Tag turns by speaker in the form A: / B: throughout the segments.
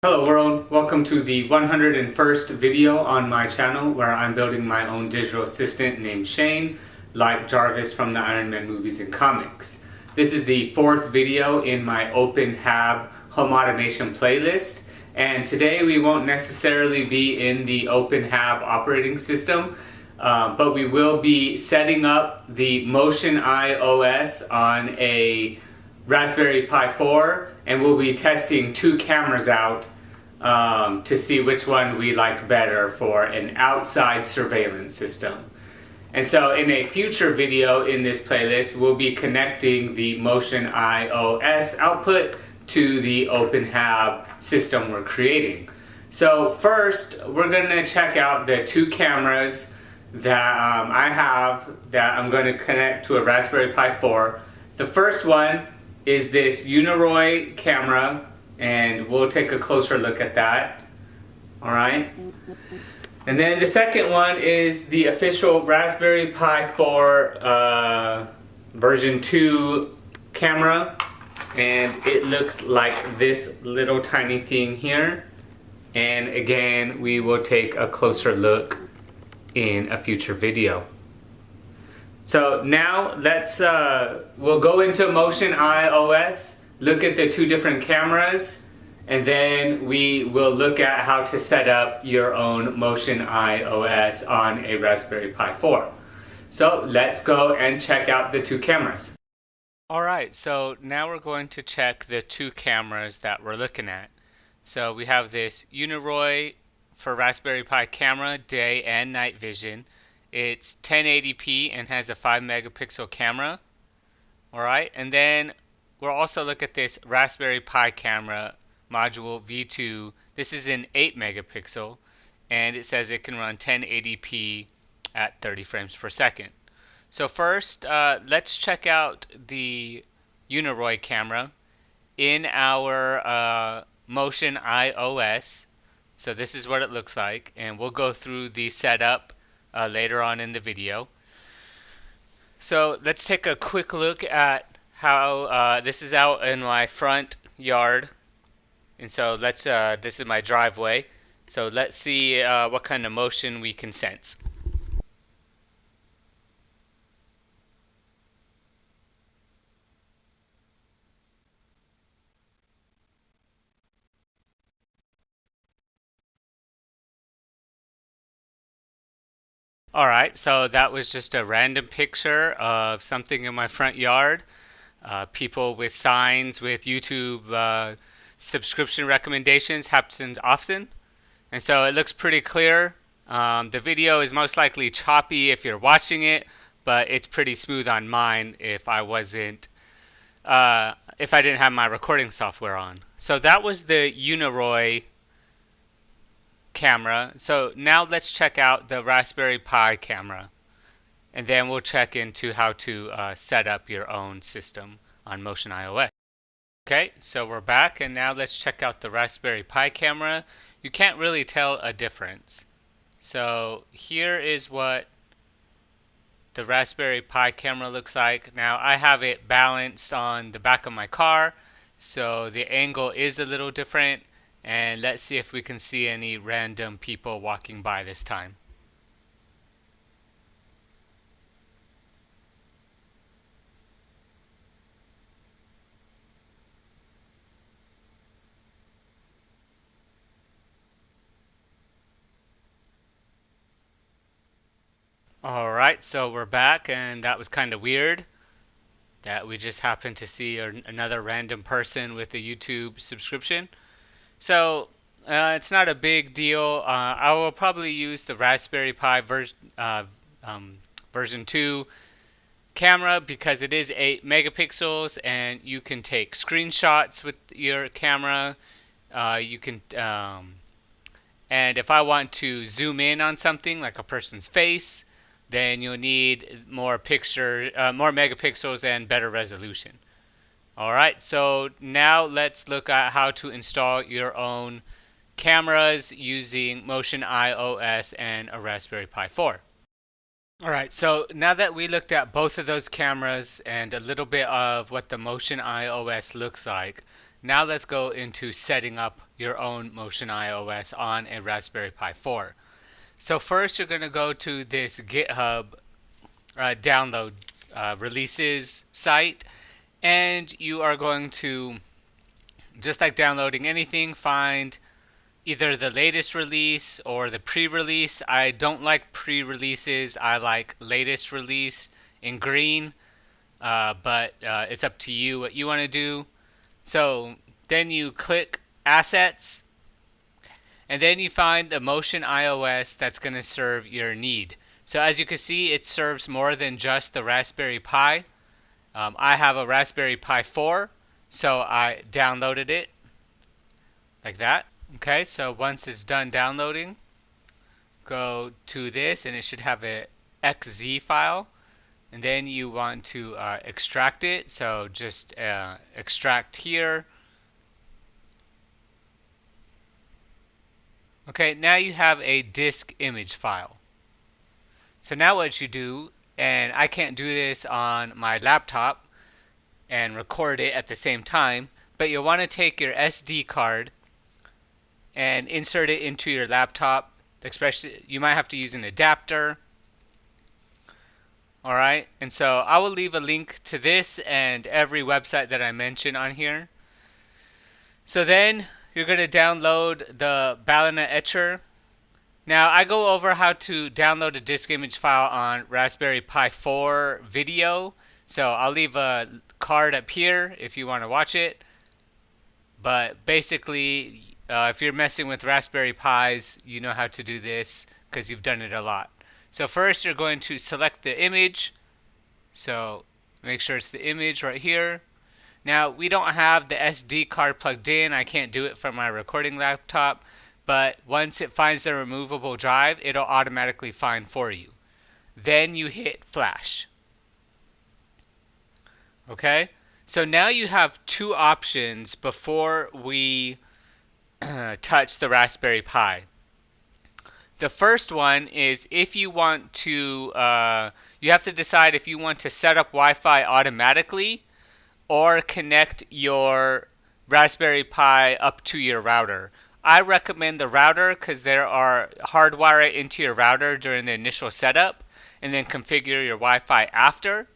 A: Hello world, welcome to the 101st video on my channel where I'm building my own digital assistant named Shane, like Jarvis from the Iron Man movies and comics. This is the fourth video in my OpenHAB home automation playlist, and today we won't necessarily be in the OpenHAB operating system, but we will be setting up the MotionEyeOS on a Raspberry Pi 4, and we'll be testing two cameras out to see which one we like better for an outside surveillance system. And so in a future video in this playlist, we'll be connecting the MotionEyeOS output to the OpenHAB system we're creating. So first, we're going to check out the two cameras that I have that I'm going to connect to a Raspberry Pi 4. The first one is this Uniroy camera, and we'll take a closer look at that. Alright? And then the second one is the official Raspberry Pi 4 version 2 camera, and it looks like this little tiny thing here. And again, we will take a closer look in a future video. So now we'll go into MotionEyeOS, look at the two different cameras, and then we will look at how to set up your own MotionEyeOS on a Raspberry Pi 4. So let's go and check out the two cameras. Alright, so now we're going to check the two cameras that we're looking at. So we have this Uniroy for Raspberry Pi camera, day and night vision. It's 1080p and has a 5 megapixel camera. Alright, and then we'll also look at this Raspberry Pi camera module V2. This is an 8 megapixel, and it says it can run 1080p at 30 frames per second. So first, let's check out the Uniroy camera in our MotionEyeOS. So this is what it looks like, and we'll go through the setup later on in the video. So let's take a quick look at how this is out in my front yard. And so this is my driveway. So let's see what kind of motion we can sense. Alright, so that was just a random picture of something in my front yard. People with signs with YouTube subscription recommendations happens often. And so it looks pretty clear. The video is most likely choppy if you're watching it, but it's pretty smooth on mine if I didn't have my recording software on. So that was the Uniroy camera. So now let's check out the Raspberry Pi camera, and then we'll check into how to set up your own system on MotionEyeOS. Okay, so we're back, and now let's check out the Raspberry Pi camera. You can't really tell a difference. So here is what the Raspberry Pi camera looks like. Now I have it balanced on the back of my car, so the angle is a little different. And let's see if we can see any random people walking by this time. Alright, so we're back, and that was kind of weird that we just happened to see another random person with a YouTube subscription. So it's not a big deal. I will probably use the Raspberry Pi version 2 camera because it is 8 megapixels, and you can take screenshots with your camera. And if I want to zoom in on something like a person's face, then you'll need more megapixels and better resolution. Alright, so now let's look at how to install your own cameras using MotionEyeOS and a Raspberry Pi 4. Alright, so now that we looked at both of those cameras and a little bit of what the MotionEyeOS looks like, now let's go into setting up your own MotionEyeOS on a Raspberry Pi 4. So first you're going to go to this GitHub download releases site, and you are going to, just like downloading anything, find either the latest release or the pre-release. I don't like pre-releases. I like latest release in green, but it's up to you what you want to do. So then you click Assets, and then you find the MotionEyeOS that's going to serve your need. So as you can see, it serves more than just the Raspberry Pi. I have a Raspberry Pi 4, so I downloaded it like that. Okay, so once it's done downloading, go to this and it should have a .xz file, and then you want to extract it. So just extract here. Okay, now you have a disk image file. So now what you do, and I can't do this on my laptop and record it at the same time, but you'll want to take your SD card and insert it into your laptop. Especially, you might have to use an adapter. Alright, and so I will leave a link to this and every website that I mention on here. So then you're going to download the Balena Etcher. Now I go over how to download a disk image file on Raspberry Pi 4 video. So I'll leave a card up here if you want to watch it. But basically, if you're messing with Raspberry Pis, you know how to do this because you've done it a lot. So first you're going to select the image. So make sure it's the image right here. Now we don't have the SD card plugged in. I can't do it from my recording laptop. But once it finds the removable drive, it'll automatically find for you. Then you hit flash. Okay? So now you have two options before we touch the Raspberry Pi. The first one is if you want to, you have to decide if you want to set up Wi-Fi automatically or connect your Raspberry Pi up to your router. I recommend the router because there are hardwire it into your router during the initial setup and then configure your Wi-Fi after.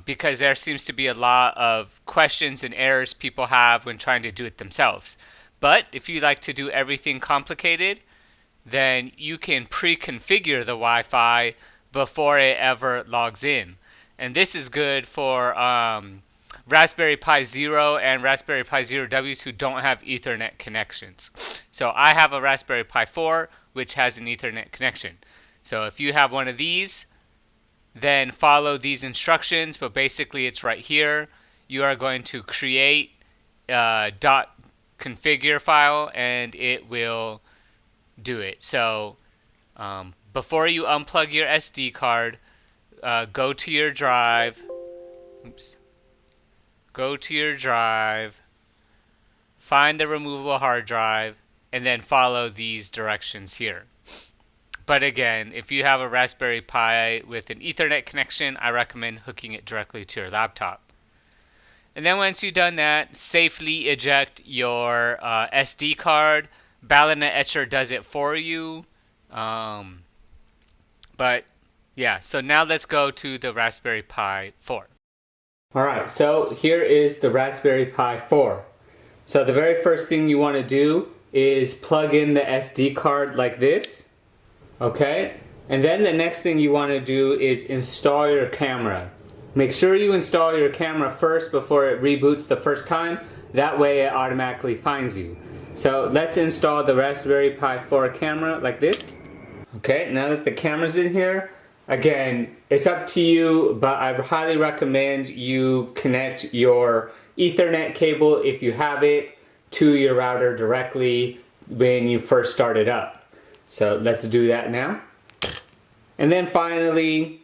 A: Because there seems to be a lot of questions and errors people have when trying to do it themselves. But if you like to do everything complicated, then you can pre-configure the Wi-Fi before it ever logs in. And this is good for Raspberry Pi Zero and Raspberry Pi Zero Ws who don't have Ethernet connections. So I have a Raspberry Pi 4 which has an Ethernet connection. So if you have one of these, then follow these instructions, but basically it's right here. You are going to create a .configure file and it will do it. So before you unplug your SD card, go to your drive. Oops. Go to your drive, find the removable hard drive, and then follow these directions here. But again, if you have a Raspberry Pi with an Ethernet connection, I recommend hooking it directly to your laptop. And then once you've done that, safely eject your SD card. Balena Etcher does it for you. But yeah, so now let's go to the Raspberry Pi 4. Alright, so here is the Raspberry Pi 4. So the very first thing you want to do is plug in the SD card like this. Okay, and then the next thing you want to do is install your camera. Make sure you install your camera first before it reboots the first time. That way it automatically finds you. So let's install the Raspberry Pi 4 camera like this. Okay, now that the camera's in here, again, it's up to you, but I highly recommend you connect your Ethernet cable, if you have it, to your router directly when you first start it up. So let's do that now. And then finally,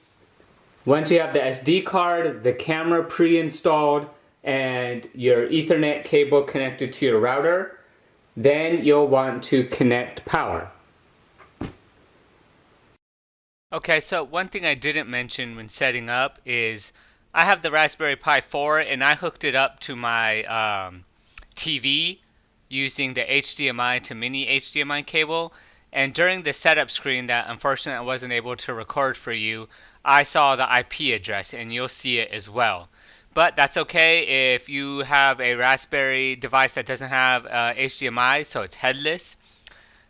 A: once you have the SD card, the camera pre-installed, and your Ethernet cable connected to your router, then you'll want to connect power. Okay, so one thing I didn't mention when setting up is I have the Raspberry Pi 4 and I hooked it up to my TV using the HDMI to mini HDMI cable. And during the setup screen that unfortunately I wasn't able to record for you, I saw the IP address, and you'll see it as well. But that's okay if you have a Raspberry device that doesn't have HDMI, so it's headless.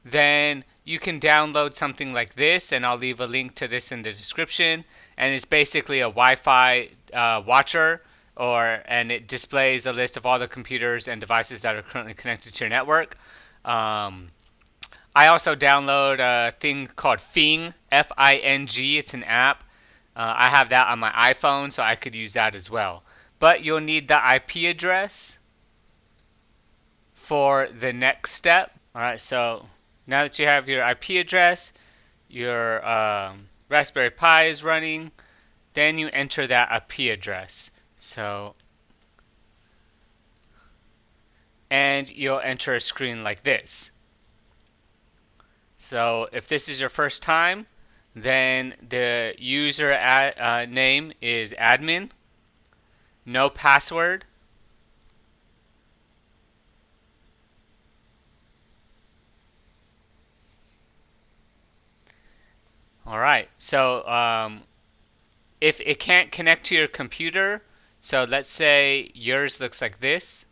A: Then you can download something like this, and I'll leave a link to this in the description. And it's basically a Wi-Fi watcher, and it displays a list of all the computers and devices that are currently connected to your network. I also download a thing called Fing, F-I-N-G. It's an app. I have that on my iPhone, so I could use that as well. But you'll need the IP address for the next step. All right, so now that you have your IP address, your Raspberry Pi is running, then you enter that IP address. And you'll enter a screen like this. So if this is your first time, then the user name is admin, no password. All right, so if it can't connect to your computer, so let's say yours looks like this.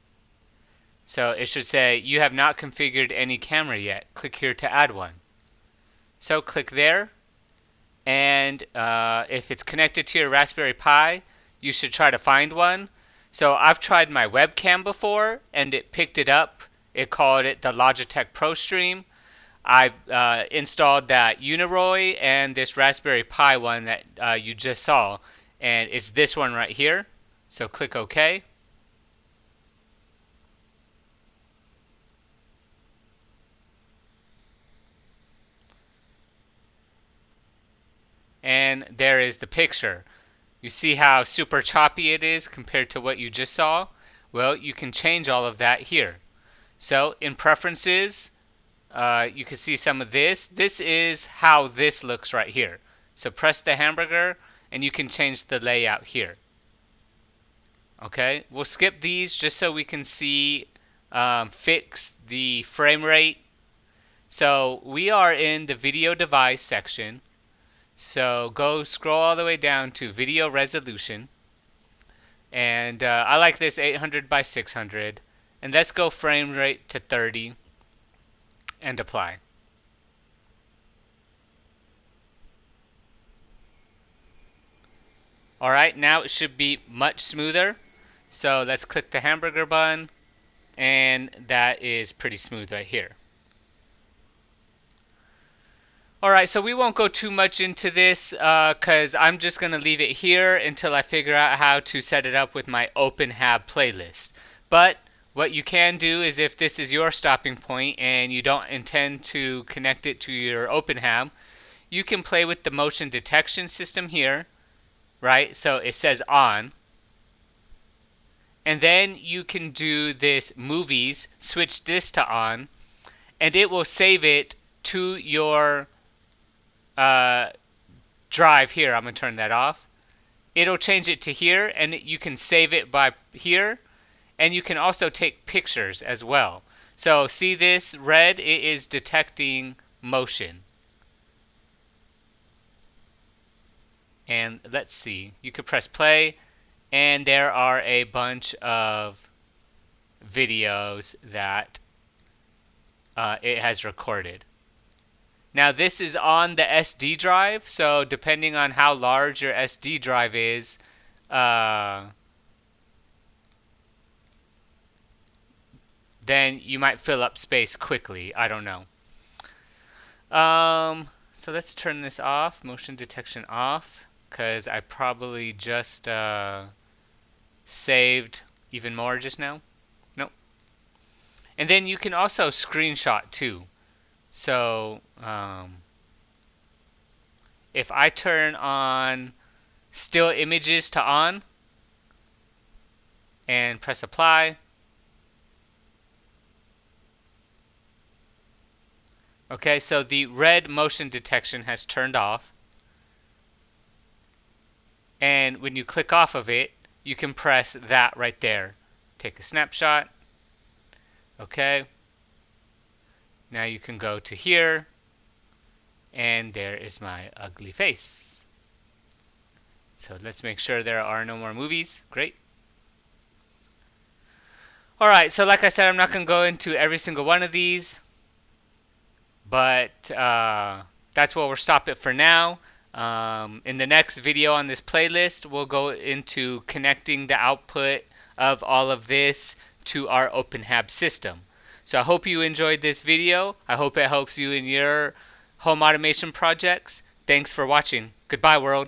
A: So it should say, you have not configured any camera yet. Click here to add one. So click there, and if it's connected to your Raspberry Pi, you should try to find one. So I've tried my webcam before, and it picked it up. It called it the Logitech ProStream. I installed that Uniroy and this Raspberry Pi one that you just saw, and it's this one right here. So click OK. And there is the picture. You see how super choppy it is compared to what you just saw? Well, you can change all of that here. So in preferences, you can see some of this. This is how this looks right here. So press the hamburger and you can change the layout here. Okay, we'll skip these just so we can see fix the frame rate. So we are in the video device section. So go scroll all the way down to video resolution. And I like this 800 by 600. And let's go frame rate to 30 and apply. Alright, now it should be much smoother. So let's click the hamburger button, and that is pretty smooth right here. Alright, so we won't go too much into this because I'm just going to leave it here until I figure out how to set it up with my OpenHAB playlist. But what you can do is, if this is your stopping point and you don't intend to connect it to your OpenHAB, you can play with the motion detection system here, right? So it says on. And then you can do this movies, switch this to on, and it will save it to your drive here. I'm going to turn that off. It'll change it to here, and you can save it by here, and you can also take pictures as well. So see this red? It is detecting motion. And let's see, you could press play, and there are a bunch of videos that it has recorded. Now this is on the SD drive, so depending on how large your SD drive is, then you might fill up space quickly. I don't know. So let's turn this off, motion detection off, because I probably just saved even more just now. Nope. And then you can also screenshot too. So if I turn on still images to on and press apply, okay, so the red motion detection has turned off. And when you click off of it, you can press that right there. Take a snapshot. Okay. Now you can go to here, and there is my ugly face. So let's make sure there are no more movies. Great. Alright, so like I said, I'm not going to go into every single one of these, but that's where we'll stop it for now. In the next video on this playlist, we'll go into connecting the output of all of this to our OpenHAB system. So I hope you enjoyed this video. I hope it helps you in your home automation projects. Thanks for watching. Goodbye, world.